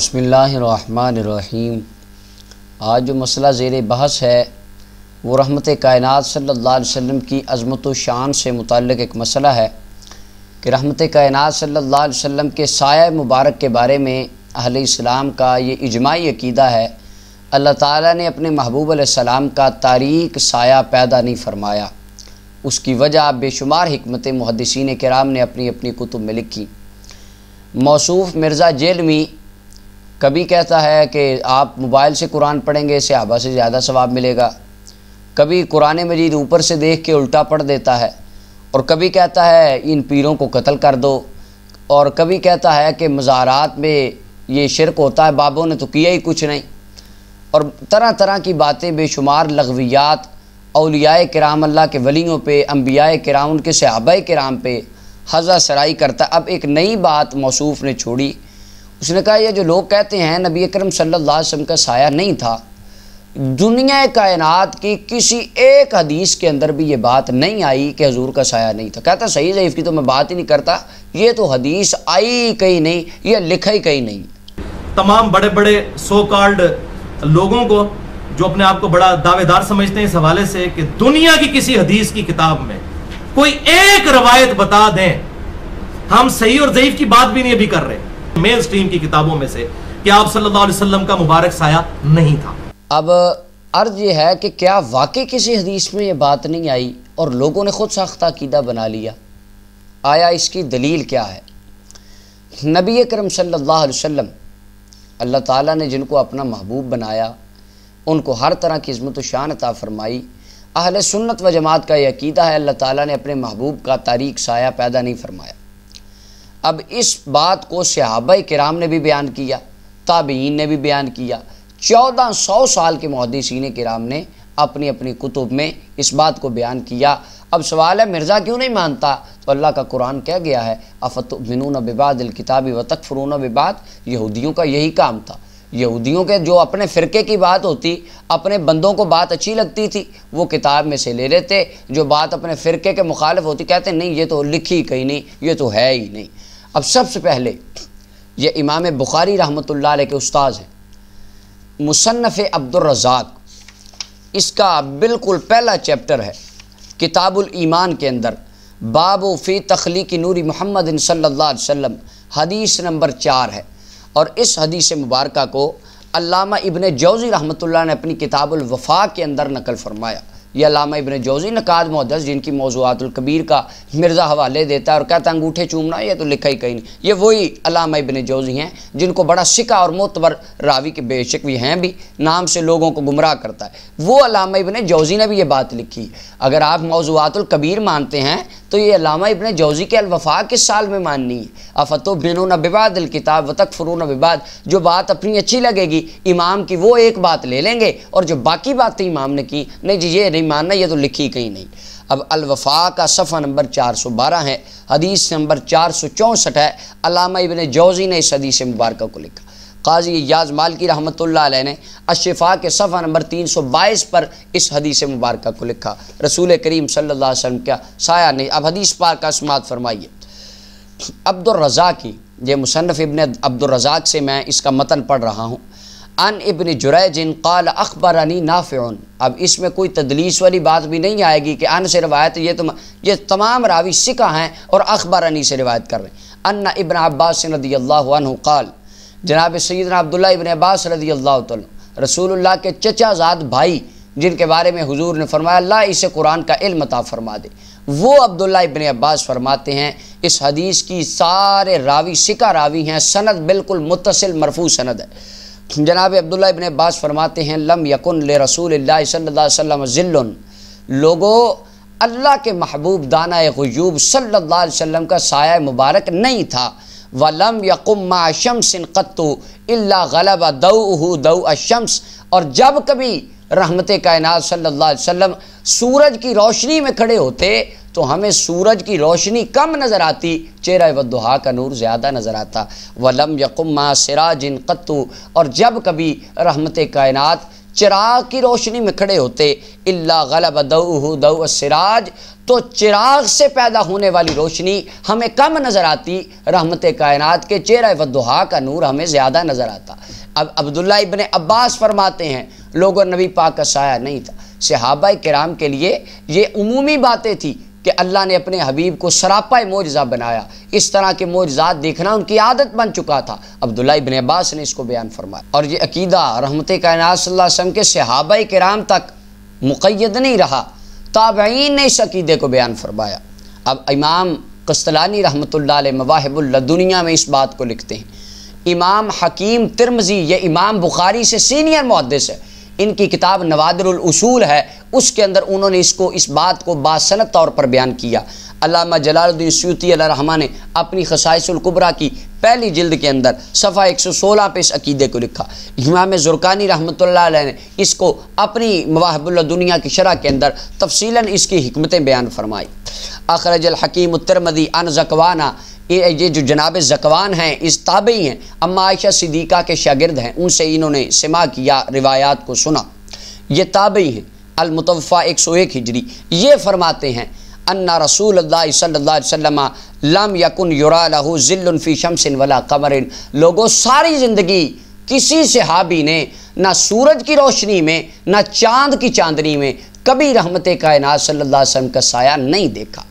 बिस्मिल्लाहिर्रहमानिर्रहीम। आज जो मसला ज़ेर बहस है वो रहमत कायनात सल्लल्लाहु अलैहि वसल्लम की अज़मत व शान से मुताल्लिक़ एक मसला है कि रहमत कायनात सल्लल्लाहु अलैहि वसल्लम के साया मुबारक के बारे में अहले इस्लाम का ये इजमाई अक़ीदा है। अल्लाह ताला ने अपने महबूब अलैहिस्सलाम का तारीक साया पैदा नहीं फरमाया। उसकी वजह बेशुमार हिकमत मुहद्दिसीन किराम ने अपनी अपनी कुतुब में लिखी। मौसूफ़ मिर्ज़ा जेलमी कभी कहता है कि आप मोबाइल से कुरान पढ़ेंगे सहाबा से ज़्यादा सवाब मिलेगा, कभी कुरान मजीद ऊपर से देख के उल्टा पढ़ देता है, और कभी कहता है इन पीरों को कत्ल कर दो, और कभी कहता है कि मज़ारात में ये शिरक होता है, बाबों ने तो किया ही कुछ नहीं, और तरह तरह की बातें बेशुमार लग़वियात औलियाए किराम अल्लाह के वलियों पे, अम्बियाए किराम उनके सहाबाए किराम पे हज़ा सराई करता। अब एक नई बात मौसूफ़ ने छोड़ी, उसने कहा ये जो लोग कहते हैं नबी अकरम सल्लल्लाहु अलैहि वसल्लम का साया नहीं था, दुनिया कायनात की किसी एक हदीस के अंदर भी ये बात नहीं आई कि हुजूर का साया नहीं था। कहता सही ज़ईफ़ की तो मैं बात ही नहीं करता, ये तो हदीस आई कहीं नहीं, ये लिखा ही कहीं नहीं। तमाम बड़े बड़े सो कॉल्ड लोगों को जो अपने आप को बड़ा दावेदार समझते हैं इस हवाले से कि दुनिया की किसी हदीस की किताब में कोई एक रवायत बता दें, हम सही और ज़ईफ़ की बात भी नहीं अभी कर रहे, मेन स्ट्रीम की किताबों में से कि आप सल्लल्लाहु अलैहि वसल्लम का मुबारक साया नहीं था। अब अर्ज ये है कि क्या वाकई किसी हदीस में ये बात नहीं आई और लोगों ने खुद साख्ता अकीदा बना लिया? आया इसकी दलील क्या है? नबी अकरम सल्लल्लाहु अलैहि वसल्लम अल्लाह ताला ने जिनको अपना महबूब बनाया उनको हर तरह की इज़्ज़त व शान अता फरमाई। अहले सुन्नत व जमात का यह अकीदा है अल्लाह ताला ने अपने महबूब का तारीक साया पैदा नहीं फरमाया। अब इस बात को सहाबाए किराम ने भी बयान किया, ताबीन ने भी बयान किया, 1400 साल के मुहद्दिसीन किराम ने अपनी अपनी कुतुब में इस बात को बयान किया। अब सवाल है मिर्ज़ा क्यों नहीं मानता? तो अल्लाह का कुरान कह गया है अफ़तुमिनून बिबादिल किताबि व तकफ़ुरून बिबाद। यहूदियों का यही काम था। यहूदियों के जो अपने फ़िरके की बात होती, अपने बंदों को बात अच्छी लगती थी, वो किताब में से ले लेते, जो बात अपने फ़िरके के मुखालिफ होती कहते नहीं ये तो लिखी कहीं नहीं, ये तो है ही नहीं। अब सबसे पहले ये इमाम बुखारी रहमतुल्लाह अलैह के उस्ताद हैं, मुसन्नफ़ अब्दुर्रज़ाक, इसका बिल्कुल पहला चैप्टर है किताबुल ईमान के अंदर, बाबु फ़ी तख़लीक़ि नूरी महमद सल्लल्लाहु अलैहि वसल्लम, हदीस नंबर 4 है। और इस हदीस मुबारका को अल्लामा इब्न जौज़ी रहमतुल्लाह ने अपनी किताबुल वफ़ा के अंदर नकल फरमाया। यह अल्लामा इब्न जौज़ी नकाद मुहद्दिस जिनकी मौज़ूआतुल कबीर का मिर्ज़ा हवाले देता है और कहता है अंगूठे चूमना ये तो लिखा ही कहीं नहीं। ये वही अल्लामा इब्न जौज़ी हैं जिनको बड़ा सिका और मोतबर रावी के बेशक भी हैं भी, नाम से लोगों को गुमराह करता है, वो अल्लामा इब्न जौज़ी ने भी ये बात लिखी। अगर आप मौज़ूआतुल कबीर मानते हैं तो ये अल्लामा इब्न जौज़ी के अल-वफ़ा किस साल में माननी है? अफ़तुमिनून बिबादिल किताब व तकफ़ुरून बिबाद। जो बात अपनी अच्छी लगेगी इमाम की वो एक बात ले लेंगे, और जो बाकी बातें इमाम ने की नहीं जी ये नहीं मानना, ये तो लिखी कहीं नहीं। अब अल-वफ़ा का सफ़ा नंबर 412 है, हदीस नंबर 464 है। अल्लामा इब्न जौज़ी ने इस हदीस मुबारक को लिखा। काजी याज मालिकी रहमतुल्लाह अलैह ने अश-शिफ़ा के सफ़ा नंबर 322 पर इस हदीस मुबारक को लिखा। रसूल करीम सल्लल्लाहु अलैहि वसल्लम का साया नहीं। अब हदीस पाक का समात फरमाइए। अब्दुर्रज़ाक की ये मुसन्नफ़ इब्न अब्दुर्रज़ाक से मैं इसका मतन पढ़ रहा हूँ। अन इब्न जुरैजिन क़ाल अख़बरनी नाफ़िउन। अब इसमें कोई तदलीस वाली बात भी नहीं आएगी कि अन से रिवायत, ये तमाम रावी सिका हैं और अख़बरनी से रिवायत कर रहे हैं। अन्ना इब्न अब्बास रज़ियल्लाहु अन्हु क़ाल, जनाब सैयदना अब्दुल्लाह इब्न अब्बास रज़ियल्लाहु तआला रसूलुल्लाह के चचाज़ाद भाई जिनके बारे में हुजूर ने फरमाया अल्लाह इसे कुरान का इल्म अता फरमा दे, वो अब्दुल्ला इब्न अब्बास फरमाते हैं इस हदीस की सारे रावी सिका रावी हैं, सनद बिल्कुल मुत्तसिल मरफू सनद है। जनाब अब्दुल्ला इब्न अब्बास फरमाते हैं लम यकुन ले रसूलिल्लाह सल्लल्लाहु अलैहि वसल्लम ज़िल्लुन, लोगों अल्लाह के महबूब दाना ग़ुयूब सल्लल्लाहु अलैहि वसल्लम का साया मुबारक नहीं था। वलम यकुम मा शम्सिन क़त्तु इल्ला गलबा दौउहु दौ अश-शम्स, और जब कभी रहमत कायनात सल्लल्लाहु अलैहि वसल्लम सूरज की रोशनी में खड़े होते तो हमें सूरज की रोशनी कम नज़र आती, चेहरा वद्दुहा का नूर ज़्यादा नज़र आता। वलम यकुम मा सिराजिन क़त्तु, और जब कभी रहमत कायनात चिराग की रोशनी में खड़े होते, इल्ला गलब दऊहु दऊ अस्सिराज, तो चिराग से पैदा होने वाली रोशनी हमें कम नज़र आती, रहमत कायनात के चेहरा वद्दुहा का नूर हमें ज़्यादा नज़र आता। अब अब्दुल्ला इब्न अब्बास फरमाते हैं, लोगों नबी पाक का साया नहीं था। सहाबा किराम के लिए ये उमूमी बातें थी कि अल्लाह ने अपने हबीब को सरापा मोजज़ा बनाया, इस तरह के मोजज़ात देखना उनकी आदत बन चुका था। अब्दुल्ला इब्न अब्बास ने इसको बयान फरमाया। और ये अकीदा रहमत कायनात सल्लल्लाहु अलैहि वसल्लम के सहाबा किराम तक मुक़य्यद नहीं रहा, ताबईन ने इस अकीदे को बयान फरमाया। अब इमाम कस्तलानी रहमतुल्लाह अलैह मवाहिबुल लदुनिया में इस बात को लिखते हैं। इमाम हकीम तिरमिज़ी, ये इमाम बुखारी से सीनियर मुहद्दिस है, इनकी किताब नवादिरुल उसूल है, उसके अंदर उन्होंने इस बात को बासनद तौर पर बयान किया। अल्लामा जलालुद्दीन सयूती अलैहिर्रहमा ने अपनी खसाइसुल कुबरा की पहली जिल्द के अंदर सफ़ा 116 पे इस अकीदे को लिखा। इमाम ज़ुरकानी रहमतुल्लाह अलैह ने इसको अपनी मवाहिबुल दुनिया की शरह के अंदर तफसीलन इसकी हिकमतें बयान फरमाई। अखरजल हकीम तिरमिज़ी अन ज़कवाना, ये जो जनाब ज़कवान हैं इस ताबई हैं, अम्मा आयशा सिद्दीक़ा के शागिर्द हैं, उनसे इन्होंने सिमा किया, रिवायात को सुना। ये ताबई हैं। अल-मुतवफ़ा 101 हिजरी, ये फरमाते हैं अन्ना रसूलुल्लाह सल्लल्लाहु अलैहि वसल्लम लम यकुन युरा लहु ज़िल्लुन फ़ी शम्सिन वला क़मरिन। लोगों, सारी ज़िंदगी किसी सहाबी ने ना सूरज की रोशनी में ना चाँद की चांदनी में कभी रहमत कायनात सल्लल्लाहु अलैहि वसल्लम का साया नहीं देखा,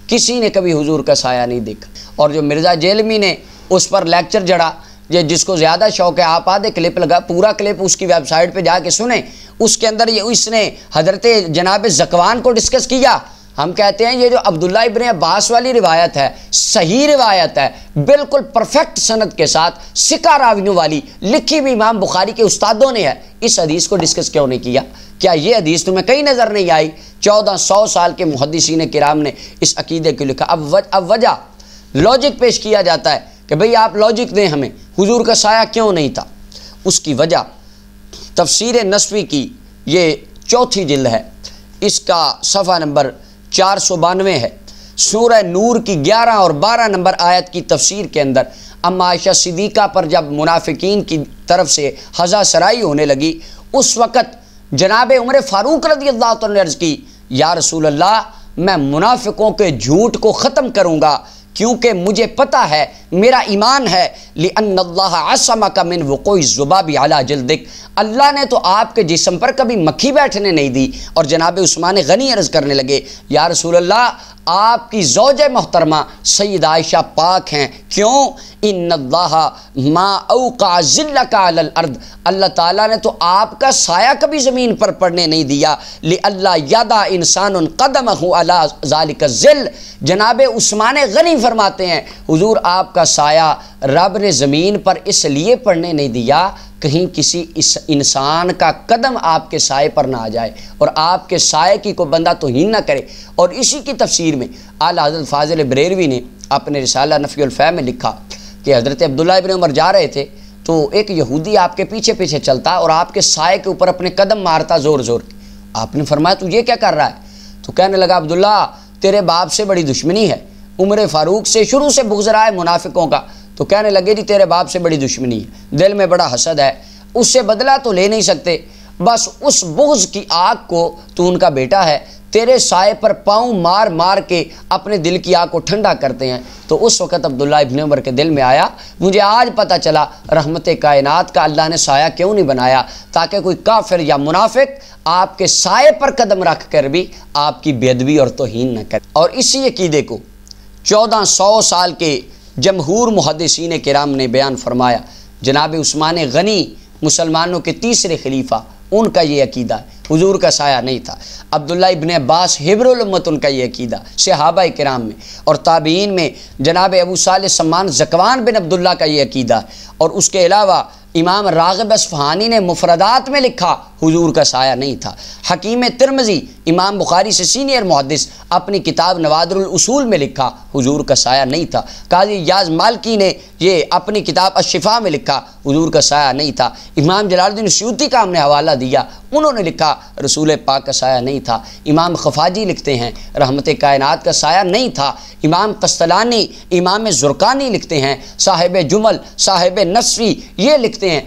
किसी ने कभी हुजूर का साया नहीं देखा। और जो मिर्ज़ा जेलमी ने उस पर लेक्चर जड़ा, ये जिसको ज़्यादा शौक़ है आप आधे क्लिप लगा, पूरा क्लिप उसकी वेबसाइट पे जाके सुने, उसके अंदर ये इसने हज़रत जनाब ज़कवान को डिस्कस किया। हम कहते हैं ये जो अब्दुल्ला इब्न अब्बास वाली रिवायत है सही रिवायत है, बिल्कुल परफेक्ट सनद के साथ सिका रावियों वाली, लिखी भी इमाम बुखारी के उस्तादों ने है। इस हदीस को डिस्कस क्यों नहीं किया? क्या ये हदीस तुम्हें कहीं नज़र नहीं आई? 1400 साल के मुहद्दिसीन किराम ने इस अकीदे को लिखा। अब वजह लॉजिक पेश किया जाता है कि भाई आप लॉजिक दें हमें, हुजूर का साया क्यों नहीं था? उसकी वजह तफसीर नस्वी की ये 4थी जिल्द है, इसका सफ़ा नंबर 492 है। सूरह नूर की 11 और 12 नंबर आयत की तफसीर के अंदर अम्मा आयशा सिद्दीक़ा पर जब मुनाफिकीन की तरफ से हज़ा सराई होने लगी, उस वक़्त जनाब उमर फ़ारूक रज़ियल्लाहु अन्हु ने अर्ज़ की, या रसूल अल्लाह, मैं मुनाफिकों के झूठ को ख़त्म करूँगा, क्योंकि मुझे पता है, मेरा ईमान है, लिअन्नल्लाह असमका मिन वुक़ूइ ज़ुबाबि अला जल्दिक, अल्लाह ने तो आपके जिस्म पर कभी मक्खी बैठने नहीं दी। और जनाब उस्मान गनी अर्ज़ करने लगे, या रसूल अल्लाह, आपकी ज़ौजे मोहतरमा सैयद आयशा पाक हैं, क्यों? इन्नल्लाह मा औक़ा ज़िल्लका अलल अर्द, अल्लाह ताला ने तो आपका साया कभी ज़मीन पर पड़ने नहीं दिया। लिअल्ला यदा इंसानुन क़दमहु अला ज़ालिका ज़िल, जनाब उस्मान गनी फरमाते हैं, हुजूर आपका साया रब ने ज़मीन पर इसलिए पड़ने नहीं दिया कहीं किसी इस इंसान का कदम आपके साए पर ना आ जाए और आपके साए की कोई बंदा तौहीन ना करे। और इसी की तफसीर में आला हज़रत फ़ाज़िल बरेलवी ने अपने रिसाला नफ़ीउल फ़हम में लिखा कि हज़रत अब्दुल्ला इब्न उमर जा रहे थे तो एक यहूदी आपके पीछे पीछे चलता और आपके साए के ऊपर अपने कदम मारता ज़ोर ज़ोर के। आपने फरमाया तू ये क्या कर रहा है? तो कहने लगा, अब्दुल्ला, तेरे बाप से बड़ी दुश्मनी है, उमर फ़ारूक से शुरू से बुग़्ज़ रहा है मुनाफिकों का। तो कहने लगे जी तेरे बाप से बड़ी दुश्मनी है, दिल में बड़ा हसद है, उससे बदला तो ले नहीं सकते, बस उस बुग़्ज़ की आग को, तू उनका बेटा है, तेरे साए पर पाँव मार मार के अपने दिल की आग को ठंडा करते हैं। तो उस वक़्त अब्दुल्ला इब्न उमर के दिल में आया, मुझे आज पता चला रहमत कायनात का अल्लाह ने साया क्यों नहीं बनाया, ताकि कोई काफिर या मुनाफिक आपके साए पर कदम रख कर भी आपकी बेअदबी और तौहीन न करे। और इसी अकीदे को 1400 साल के जमहूर मुहद्दिसीन किराम ने बयान फरमाया। जनाब उस्मान गनी मुसलमानों के तीसरे खलीफा, उनका ये अकीदा हुजूर का साया नहीं था। अब्दुल्ला इब्न अब्बास हिब्रुल उम्मत, उनका ये अकीदा सहाबा किराम में और ताबीन में जनाब अबू साले सम्मान ज़कवान बिन अब्दुल्ला का ये अकीदा। और उसके अलावा इमाम राग़िब अस्फ़हानी ने मुफ़रदात में लिखा हुजूर का साया नहीं था। हकीम तिरमिज़ी इमाम बुखारी से सीनियर मुहद्दिस अपनी किताब नवादिरुल उसूल में लिखा हुजूर का साया नहीं था। काज़ी याज़ मालकी ने ये अपनी किताब अश-शिफ़ा में लिखा हुजूर का साया नहीं था। इमाम जलालुद्दीन सयूती का हमने हवाला दिया, उन्होंने लिखा रसूल पाक का साया नहीं था। इमाम खफाजी लिखते हैं रहमत कायनात का साया नहीं था। इमाम कस्तलानी, इमाम ज़ुरकानी लिखते हैं, साहिब जुमल, साहिब नस्वी ये लिखते हैं